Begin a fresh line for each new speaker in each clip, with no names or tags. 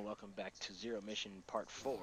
welcome back to Zero Mission Part 4.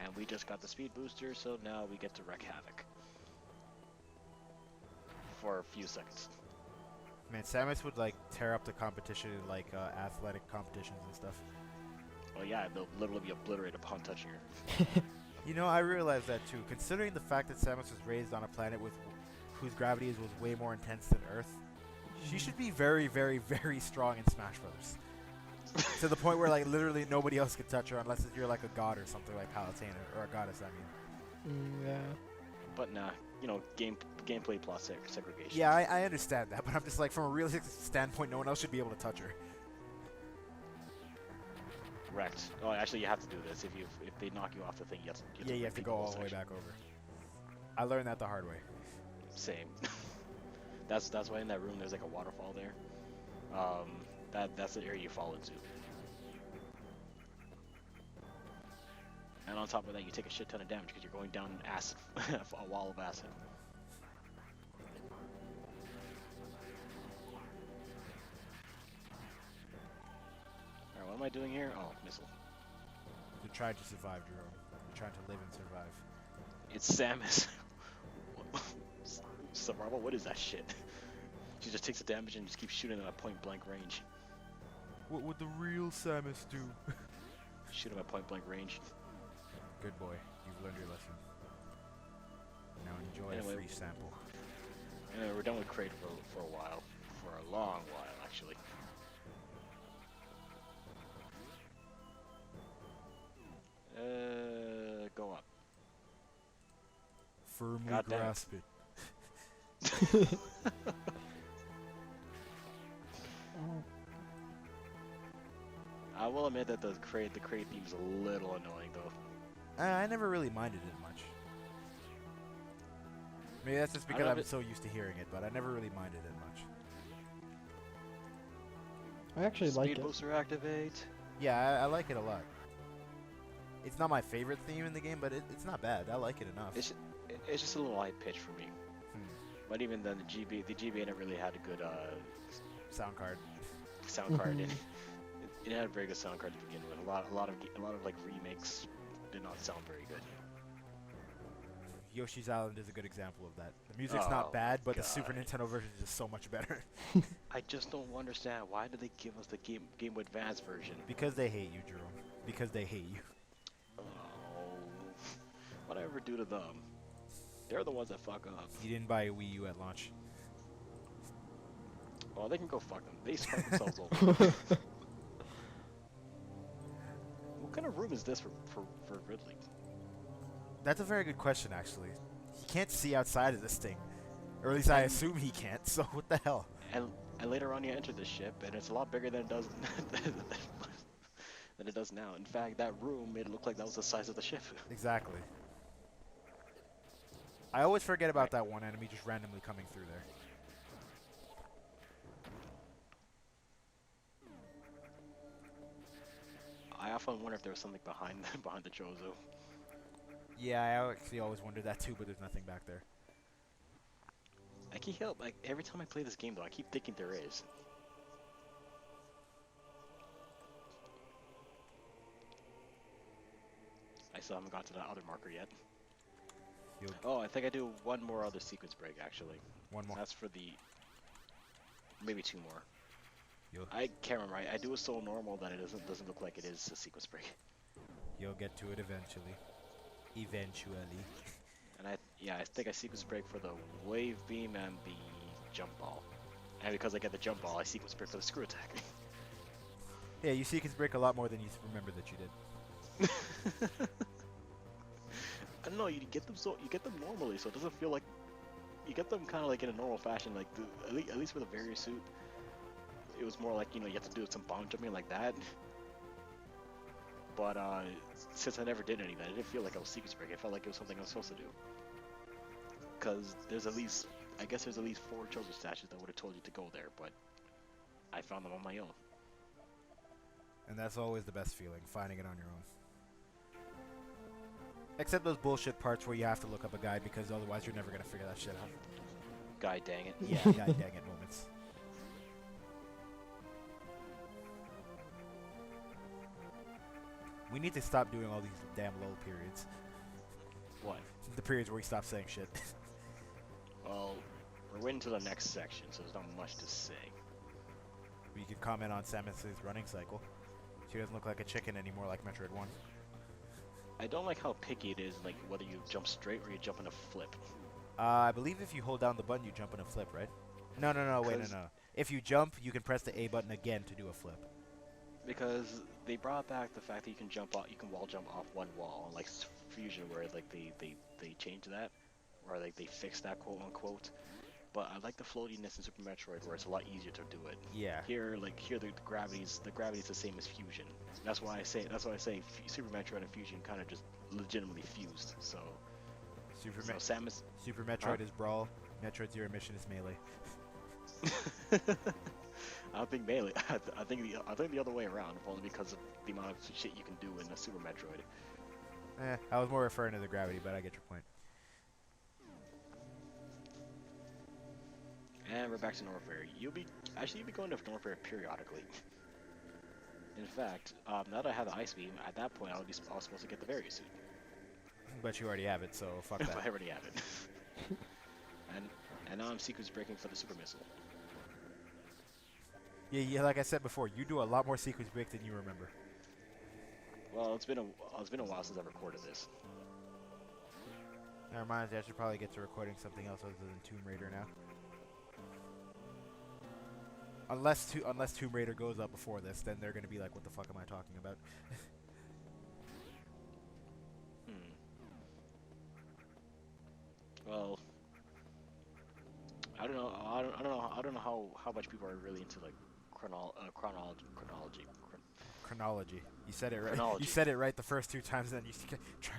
And we just got the speed booster, so now we get to wreak havoc. For a few seconds.
Man, Samus would like tear up the competition in like athletic competitions and stuff.
Oh yeah, they'll literally be obliterated upon touching her.
You know, I realized that too. Considering the fact that Samus was raised on a planet with whose gravity was way more intense than Earth, she should be very, very, very strong in Smash Bros. To the point where like literally nobody else could touch her unless you're like a god or something like Palutena, or a goddess, I mean.
Yeah.
But nah, you know, gameplay plot segregation.
Yeah, I understand that, but I'm just like, from a realistic standpoint, no one else should be able to touch her.
Wrecked. Oh, actually, you have to do this. If they knock you off the thing, you have to
go all the way back over. I learned that the hard way.
Same. that's why in that room there's like a waterfall there. That's the area you fall into. And on top of that, you take a shit ton of damage because you're going down acid, a wall of acid. Alright, what am I doing here? Oh, missile.
You're trying to survive, Jerome. You're trying to live and survive.
It's Samus. Survival? What is that shit? She just takes the damage and just keeps shooting at a point-blank range.
What would the real Samus do?
Shoot him at point-blank range.
Good boy. You've learned your lesson. Now enjoy a free sample.
Anyway, we're done with Kraid for a while. For a long while, actually. Go up.
Firmly grasp it.
I will admit that the Kraid theme's a little annoying though.
I never really minded it much. Maybe that's just because I'm so used to hearing it, but I never really minded it much.
I actually like it.
Speed booster activate.
Yeah, I like it a lot. It's not my favorite theme in the game, but it's not bad. I like it enough.
It's just a little high pitch for me. But even then, the GBA never really had a good
sound card.
It had a very good sound card to begin with. A lot of like remakes did not sound very good.
Yoshi's Island is a good example of that. The music's not bad, but the Super Nintendo version is just so much better.
I just don't understand, why did they give us the Game Boy Advance version?
Because they hate you, Jerome. Because they hate you.
Oh, what I ever do to them? They're the ones that fuck up.
You didn't buy a Wii U at launch.
Oh, they can go fuck them. They fuck themselves over. What kind of room is this for Ridley?
That's a very good question, actually. He can't see outside of this thing. Or at least I assume he can't, so what the hell?
And later on you enter the ship, and it's a lot bigger than it does than it does now. In fact, that room made it look like that was the size of the ship.
Exactly. I always forget about that one enemy just randomly coming through there.
I often wonder if there was something behind the Chozo.
Yeah, I actually always wondered that too, but there's nothing back there.
I can't help, like, every time I play this game though, I keep thinking there is. I still haven't got to that other marker yet. Oh, I think I do one more other sequence break actually.
One more.
That's for the... maybe two more. I can't remember. I do it so normal that it doesn't look like it is a sequence break.
You'll get to it eventually. Eventually.
And I think I sequence break for the wave beam and the jump ball. And because I get the jump ball, I sequence break for the screw attack.
Yeah, you sequence break a lot more than you remember that you did.
I don't know. You get them normally, so it doesn't feel like you get them kind of like in a normal fashion. Like at least with a Varia suit, it was more like, you know, you have to do some bomb jumping like that. But since I never did any of that, it didn't feel like I was sequence breaking. It felt like it was something I was supposed to do. Because there's at least 4 Chozo statues that would have told you to go there, but I found them on my own.
And that's always the best feeling, finding it on your own. Except those bullshit parts where you have to look up a guide because otherwise you're never going to figure that shit out.
God dang it.
Yeah, god dang it moments. We need to stop doing all these damn lull periods.
What?
The periods where we stop saying shit.
Well, we're waiting till the next section, so there's not much to say.
We can comment on Samus's running cycle. She doesn't look like a chicken anymore like Metroid 1.
I don't like how picky it is, like whether you jump straight or you jump in a flip.
I believe if you hold down the button, you jump in a flip, right? No, wait, no. If you jump, you can press the A button again to do a flip.
Because they brought back the fact that you can jump off, you can wall jump off one wall, like Fusion, where like they changed that, or like they fixed that quote unquote. But I like the floatiness in Super Metroid, where it's a lot easier to do it.
Yeah.
Here, the gravity's the same as Fusion. That's why I say Super Metroid and Fusion kind of just legitimately fused. So Samus.
Super Metroid is Brawl. Metroid Zero Mission is Melee.
I don't think Melee. I think the other way around, only because of the amount of shit you can do in a Super Metroid.
I was more referring to the gravity, but I get your point.
And we're back to Norfair. You'll be going to Norfair periodically. In fact, now that I have the Ice Beam, at that point I was supposed to get the Varia suit.
But you already have it, so fuck that.
I already have it. and now I'm sequence breaking for the Super Missile.
Yeah, like I said before, you do a lot more sequence break than you remember.
Well, it's been a while since I recorded this.
That reminds me, I should probably get to recording something else other than Tomb Raider now. Unless Tomb Raider goes up before this, then they're gonna be like, "What the fuck am I talking about?"
Well, I don't know how much people are really into like chronology.
Chronology. You said it right.
Chronology.
You said it right the first two times, then you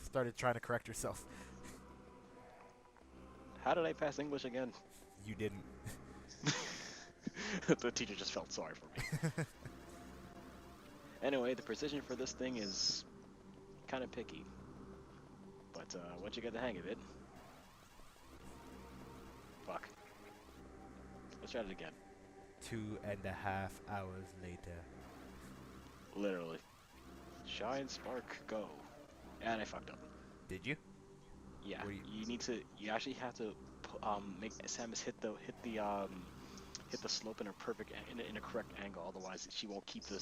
started trying to correct yourself.
How did I pass English again?
You didn't.
The teacher just felt sorry for me. Anyway, the precision for this thing is kind of picky. But once you get the hang of it... Fuck. Let's try it again.
2.5 hours later.
Literally. Shine, spark, go. And I fucked up.
Did you?
Yeah. You actually have to make Samus hit the slope in a in a correct angle, otherwise she won't keep the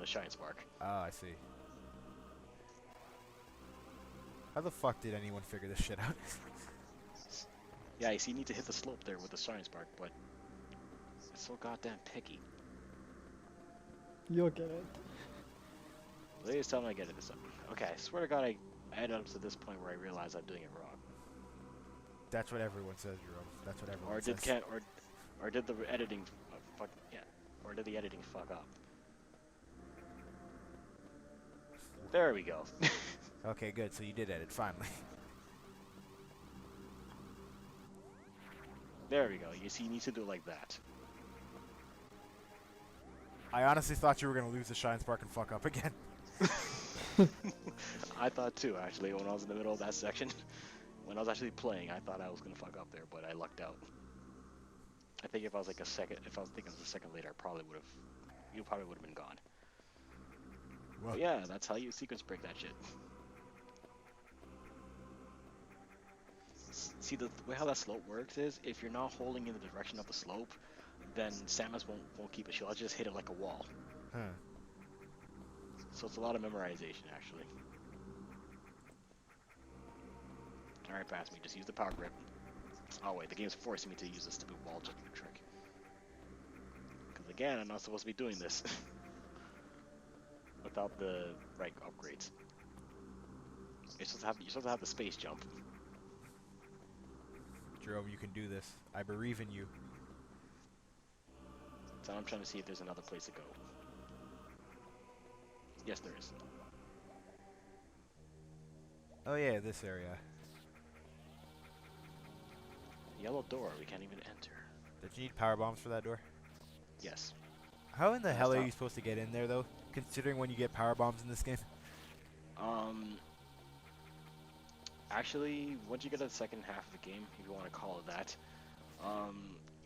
shine spark.
Oh, I see. How the fuck did anyone figure this shit out?
Yeah, you see, you need to hit the slope there with the shine spark, but it's so goddamn picky.
You'll get it.
Please tell me I get it this time. Okay, I swear to God, I ended up to this point where I realized I'm doing it wrong.
That's what everyone says, Jerome. That's what everyone says.
Or did the editing fuck yeah? Or did the editing fuck up? There we go.
Okay, good. So you did edit finally.
There we go. You see, you need to do it like that.
I honestly thought you were gonna lose the shine spark and fuck up again.
I thought too, actually, when I was in the middle of that section. When I was actually playing, I thought I was gonna fuck up there, but I lucked out. I think if I was thinking it was a second later, you probably would have been gone.
Well,
but yeah, that's how you sequence break that shit. See, the way how that slope works is, if you're not holding in the direction of the slope, then Samus won't keep it. She'll just hit it like a wall.
Huh.
So it's a lot of memorization, actually. Alright, pass me. Just use the power grip. Oh wait, the game's forcing me to use this stupid wall jumping trick. Because again, I'm not supposed to be doing this. Without the right upgrades. You're supposed to have the space jump.
Jerome, you can do this. I believe in you.
So I'm trying to see if there's another place to go. Yes, there is.
Oh yeah, this area.
Yellow door, we can't even enter.
Did you need power bombs for that door?
Yes.
How in the hell are
stop.
you supposed to get in there though? Considering when you get power bombs in this game?
Actually, once you get to the second half of the game, if you want to call it that,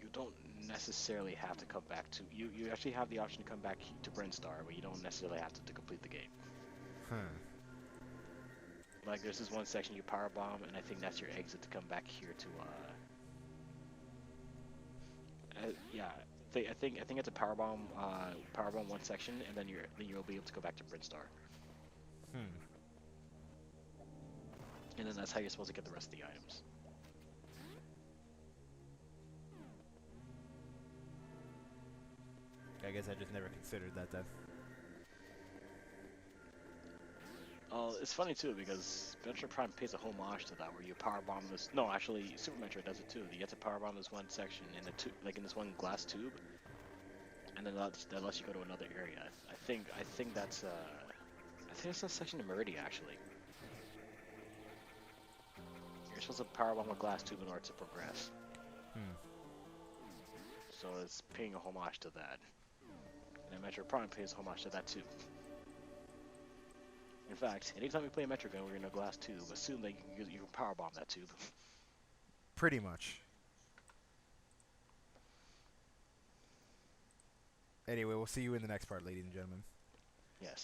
you don't necessarily have to come back to... You actually have the option to come back to Brinstar, but you don't necessarily have to complete the game.
Hmm.
Like there's this one section you power bomb, and I think that's your exit to come back here to yeah. I think it's a power bomb one section, and then you'll be able to go back to Brinstar,
Hmm.
and then that's how you're supposed to get the rest of the items.
I guess I just never considered that then.
It's funny too because Metroid Prime pays a homage to that, where you power bomb this. No, actually, Super Metroid does it too. You get to power bomb this one section in the like in this one glass tube, and then that lets you go to another area. I think that's a section in Meridia actually. You're supposed to power bomb a glass tube in order to progress.
Hmm.
So it's paying a homage to that. And Metroid Prime pays homage to that too. In fact, anytime we play a Metroid gun, we're in a glass tube. Assume that you can power bomb that tube.
Pretty much. Anyway, we'll see you in the next part, ladies and gentlemen.
Yes.